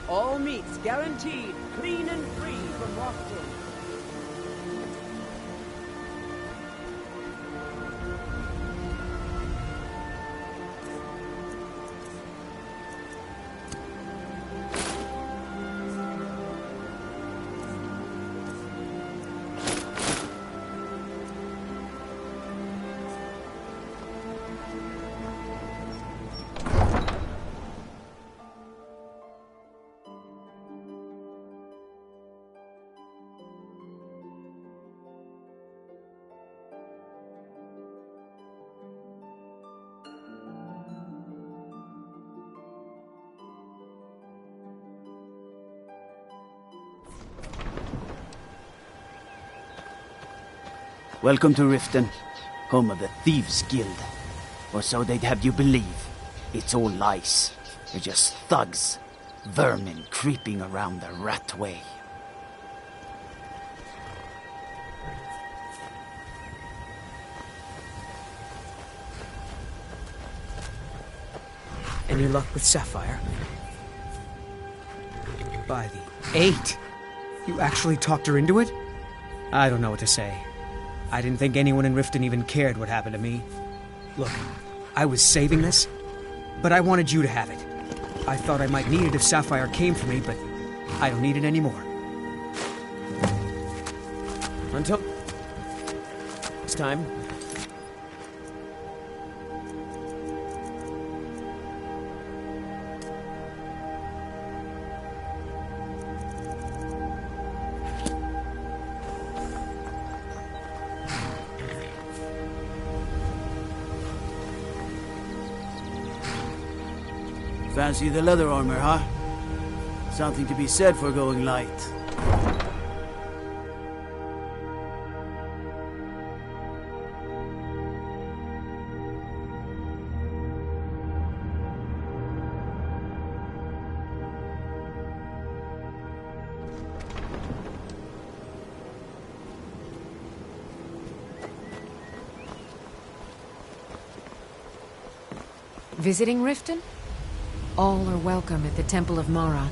All meats guaranteed, clean and free from Rockwood. Welcome to Riften, home of the Thieves' Guild. Or so they'd have you believe. It's all lies. They're just thugs. Vermin creeping around the rat way. Any luck with Sapphire? By the 8! You actually talked her into it? I don't know what to say. I didn't think anyone in Riften even cared what happened to me. Look, I was saving this, but I wanted you to have it. I thought I might need it if Sapphire came for me, but I don't need it anymore. Until... it's time. Fancy the leather armor, huh? Something to be said for going light. Visiting Riften? All are welcome at the Temple of Mara.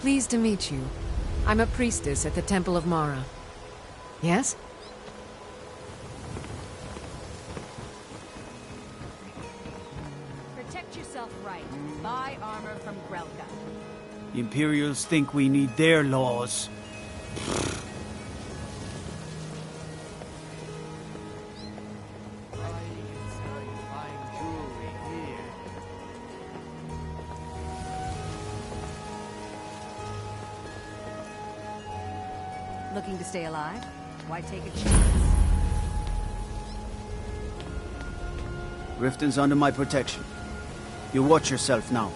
Pleased to meet you. I'm a priestess at the Temple of Mara. Yes? Protect yourself right. Buy armor from Grelka. Imperials think we need their laws. Looking to stay alive? Why take a chance? Riften's under my protection. You watch yourself now.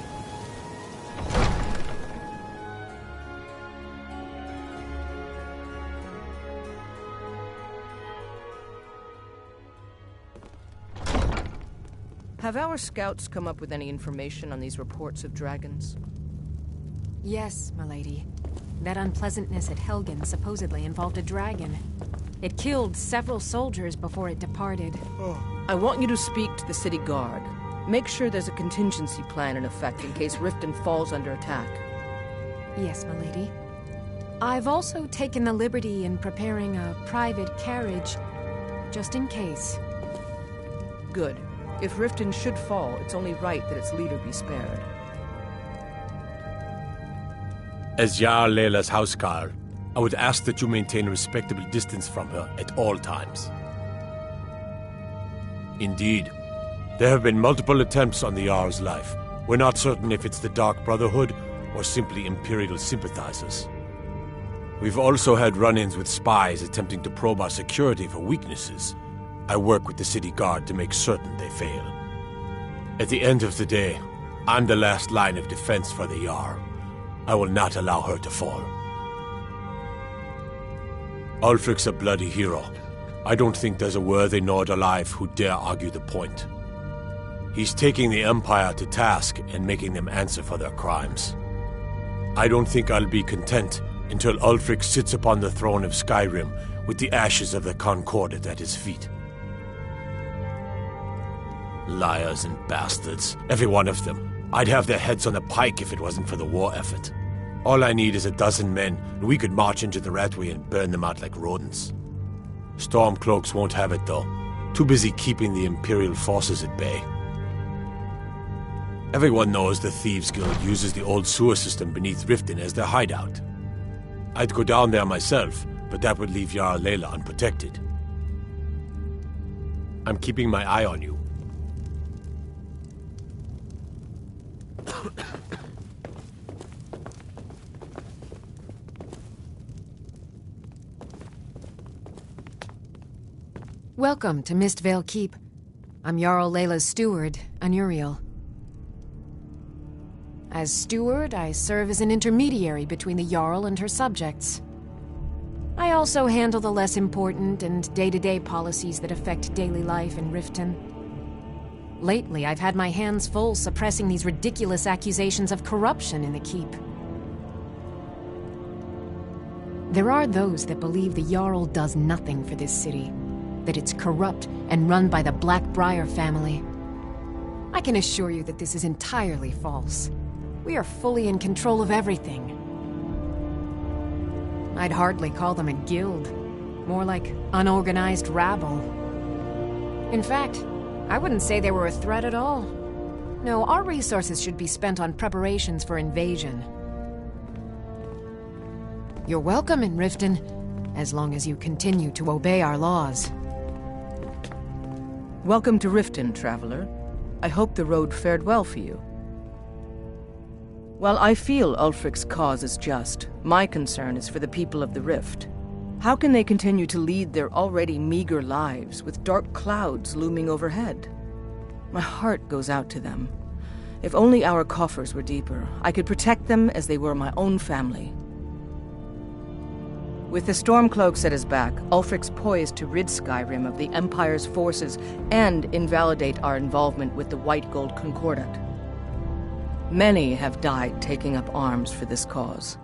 Have our scouts come up with any information on these reports of dragons? Yes, my lady. That unpleasantness at Helgen supposedly involved a dragon. It killed several soldiers before it departed. I want you to speak to the city guard. Make sure there's a contingency plan in effect in case Riften falls under attack. Yes, my lady. I've also taken the liberty in preparing a private carriage, just in case. Good. If Riften should fall, it's only right that its leader be spared. As Jarl Leila's housecarl, I would ask that you maintain a respectable distance from her at all times. Indeed, there have been multiple attempts on the Jarl's life. We're not certain if it's the Dark Brotherhood or simply Imperial sympathizers. We've also had run-ins with spies attempting to probe our security for weaknesses. I work with the city guard to make certain they fail. At the end of the day, I'm the last line of defense for the Jarl. I will not allow her to fall. Ulfric's a bloody hero. I don't think there's a worthy Nord alive who dare argue the point. He's taking the Empire to task and making them answer for their crimes. I don't think I'll be content until Ulfric sits upon the throne of Skyrim with the ashes of the Concordat at his feet. Liars and bastards, every one of them. I'd have their heads on a pike if it wasn't for the war effort. All I need is a dozen men, and we could march into the Ratway and burn them out like rodents. Stormcloaks won't have it, though. Too busy keeping the Imperial forces at bay. Everyone knows the Thieves Guild uses the old sewer system beneath Riften as their hideout. I'd go down there myself, but that would leave Jarl Layla unprotected. I'm keeping my eye on you. Welcome to Mistvale Keep. I'm Jarl Layla's steward, Anuriel. As steward, I serve as an intermediary between the Jarl and her subjects. I also handle the less important and day-to-day policies that affect daily life in Riften. Lately, I've had my hands full suppressing these ridiculous accusations of corruption in the Keep. There are those that believe the Jarl does nothing for this city, that it's corrupt and run by the Blackbriar family. I can assure you that this is entirely false. We are fully in control of everything. I'd hardly call them a guild, more like unorganized rabble. In fact, I wouldn't say they were a threat at all. No, our resources should be spent on preparations for invasion. You're welcome in Riften, as long as you continue to obey our laws. Welcome to Riften, traveler. I hope the road fared well for you. While I feel Ulfric's cause is just, my concern is for the people of the Rift. How can they continue to lead their already meager lives with dark clouds looming overhead? My heart goes out to them. If only our coffers were deeper, I could protect them as they were my own family. With the Stormcloaks at his back, Ulfric's poised to rid Skyrim of the Empire's forces and invalidate our involvement with the White Gold Concordat. Many have died taking up arms for this cause.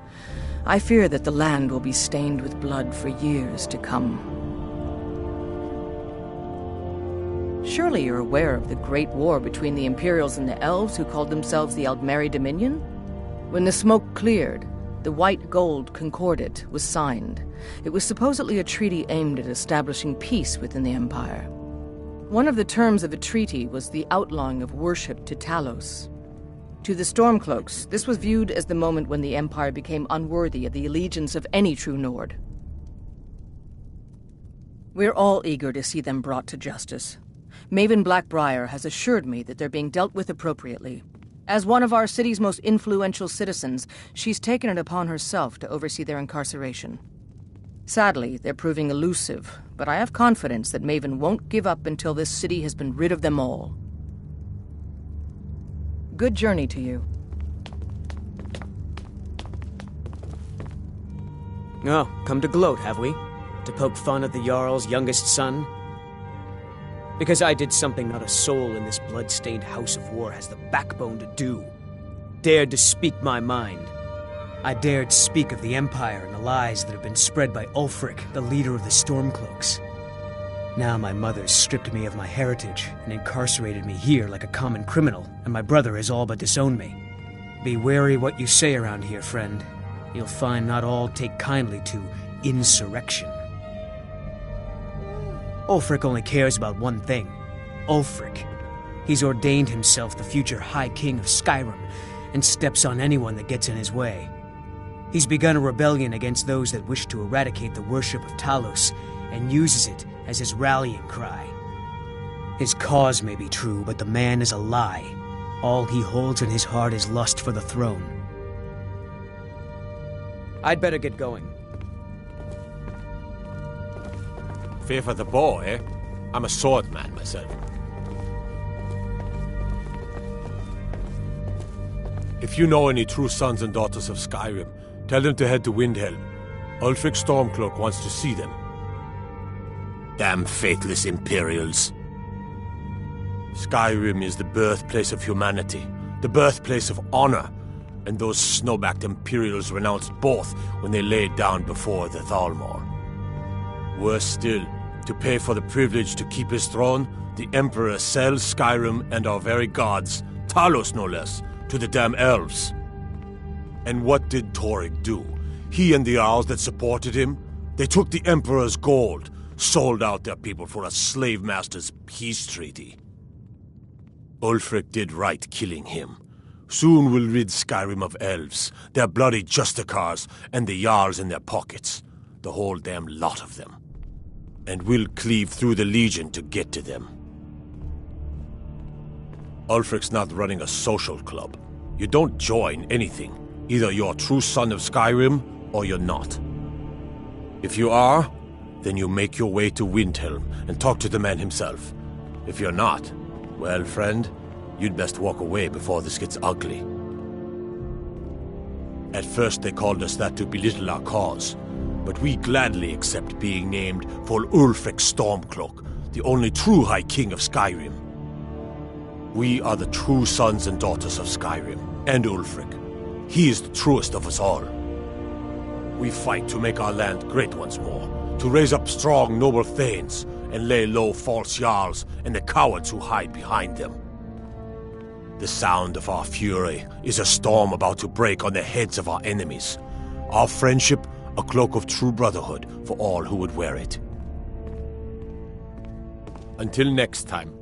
I fear that the land will be stained with blood for years to come. Surely you're aware of the Great War between the Imperials and the Elves who called themselves the Aldmeri Dominion? When the smoke cleared, the White Gold Concordat was signed. It was supposedly a treaty aimed at establishing peace within the Empire. One of the terms of the treaty was the outlawing of worship to Talos. To the Stormcloaks, this was viewed as the moment when the Empire became unworthy of the allegiance of any true Nord. We're all eager to see them brought to justice. Maven Blackbriar has assured me that they're being dealt with appropriately. As one of our city's most influential citizens, she's taken it upon herself to oversee their incarceration. Sadly, they're proving elusive, but I have confidence that Maven won't give up until this city has been rid of them all. Good journey to you. Oh, come to gloat, have we? To poke fun at the Jarl's youngest son? Because I did something not a soul in this blood-stained house of war has the backbone to do. Dared to speak my mind. I dared speak of the Empire and the lies that have been spread by Ulfric, the leader of the Stormcloaks. Now my mother's stripped me of my heritage and incarcerated me here like a common criminal, and my brother has all but disowned me. Be wary what you say around here, friend. You'll find not all take kindly to insurrection. Ulfric only cares about one thing. Ulfric. He's ordained himself the future High King of Skyrim, and steps on anyone that gets in his way. He's begun a rebellion against those that wish to eradicate the worship of Talos, and uses it as his rallying cry. His cause may be true, but the man is a lie. All he holds in his heart is lust for the throne. I'd better get going. Fear for the bow, eh? I'm a swordman myself. If you know any true sons and daughters of Skyrim, tell them to head to Windhelm. Ulfric Stormcloak wants to see them. Damn faithless Imperials. Skyrim is the birthplace of humanity, the birthplace of honor, and those snowbacked Imperials renounced both when they laid down before the Thalmor. Worse still, to pay for the privilege to keep his throne, the Emperor sells Skyrim and our very gods, Talos no less, to the damn elves. And what did Torrig do? He and the Jarls that supported him? They took the Emperor's gold, sold out their people for a slave master's peace treaty. Ulfric did right killing him. Soon we'll rid Skyrim of elves, their bloody justicars, and the Jarls in their pockets. The whole damn lot of them. And we'll cleave through the Legion to get to them. Ulfric's not running a social club. You don't join anything. Either you're a true son of Skyrim, or you're not. If you are, then you make your way to Windhelm and talk to the man himself. If you're not, well, friend, you'd best walk away before this gets ugly. At first they called us that to belittle our cause, but we gladly accept being named for Ulfric Stormcloak, the only true High King of Skyrim. We are the true sons and daughters of Skyrim, and Ulfric. He is the truest of us all. We fight to make our land great once more, to raise up strong, noble thanes, and lay low false Jarls and the cowards who hide behind them. The sound of our fury is a storm about to break on the heads of our enemies. Our friendship, a cloak of true brotherhood for all who would wear it. Until next time.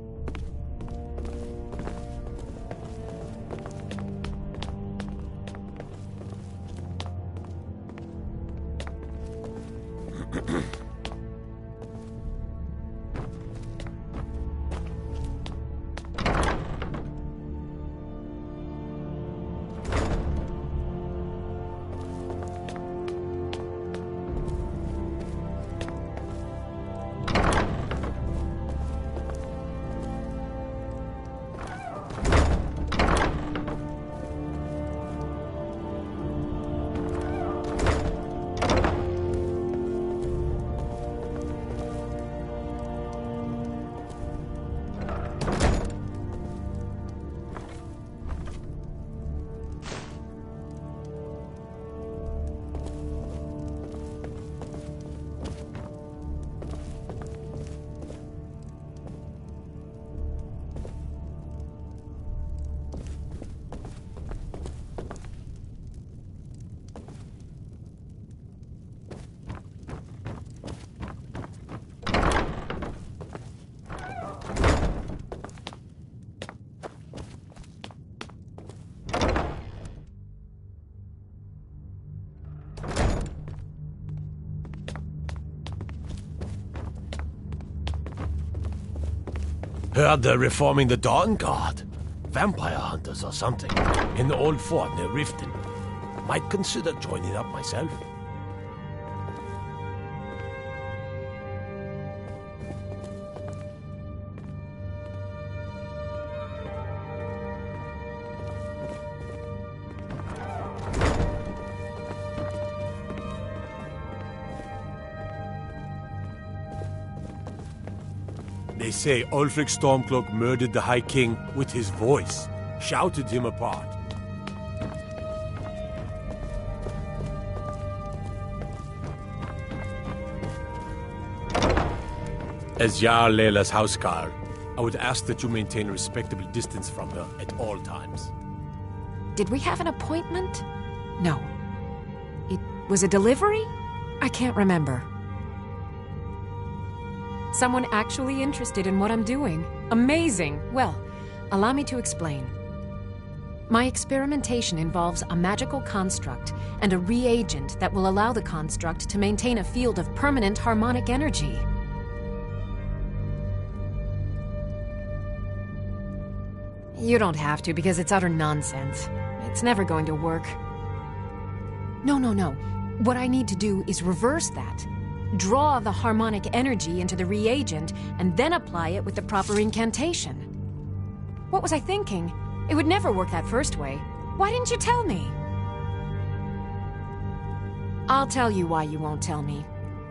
Heard they're reforming the Dawn Guard. Vampire hunters or something. In the old fort near Riften. Might consider joining up myself. They say Ulfric Stormcloak murdered the High King with his voice, shouted him apart. As Jarl Layla's housecarl, I would ask that you maintain a respectable distance from her at all times. Did we have an appointment? No. It was a delivery? I can't remember. Someone actually interested in what I'm doing. Amazing! Well, allow me to explain. My experimentation involves a magical construct and a reagent that will allow the construct to maintain a field of permanent harmonic energy. You don't have to, because it's utter nonsense. It's never going to work. No. What I need to do is reverse that. Draw the harmonic energy into the reagent, and then apply it with the proper incantation. What was I thinking? It would never work that first way. Why didn't you tell me? I'll tell you why you won't tell me.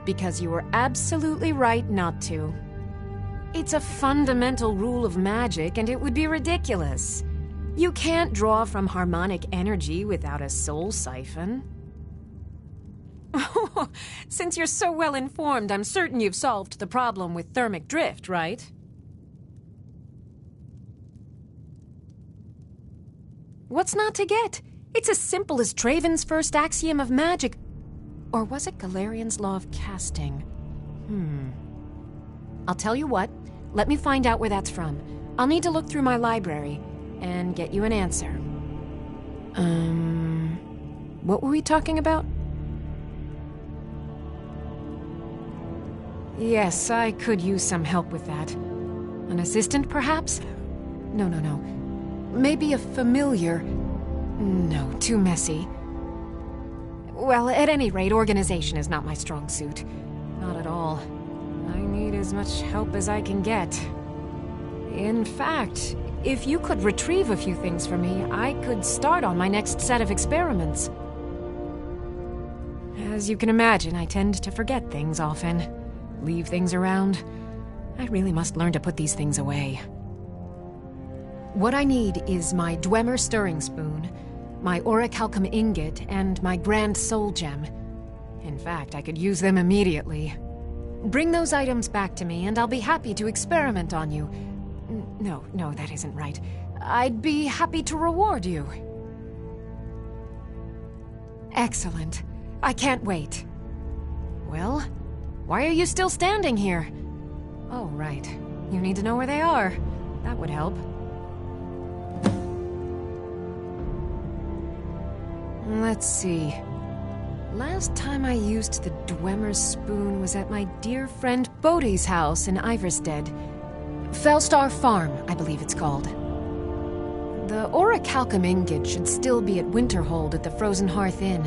Because you were absolutely right not to. It's a fundamental rule of magic, and it would be ridiculous. You can't draw from harmonic energy without a soul siphon. Since you're so well informed, I'm certain you've solved the problem with thermic drift, right? What's not to get? It's as simple as Draven's first axiom of magic. Or was it Galarian's law of casting? I'll tell you what. Let me find out where that's from. I'll need to look through my library and get you an answer. What were we talking about? Yes, I could use some help with that. An assistant, perhaps? No. Maybe a familiar. No, too messy. Well, at any rate, organization is not my strong suit. Not at all. I need as much help as I can get. In fact, if you could retrieve a few things for me, I could start on my next set of experiments. As you can imagine, I tend to forget things often. Leave things around. I really must learn to put these things away. What I need is my Dwemer stirring spoon, my orichalcum ingot, and my grand soul gem. In fact, I could use them immediately. Bring those items back to me, and I'll be happy to experiment on you. No, that isn't right. I'd be happy to reward you. Excellent. I can't wait. Well, why are you still standing here? Oh, right. You need to know where they are. That would help. Let's see. Last time I used the Dwemer spoon was at my dear friend Bodhi's house in Iverstead. Fellstar Farm, I believe it's called. The orichalcum ingot should still be at Winterhold at the Frozen Hearth Inn.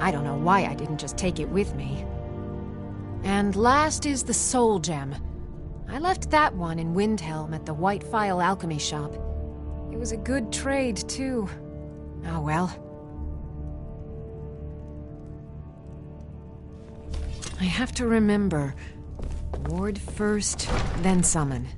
I don't know why I didn't just take it with me. And last is the soul gem. I left that one in Windhelm at the White Phial Alchemy Shop. It was a good trade, too. Oh well. I have to remember. Ward first, then summon.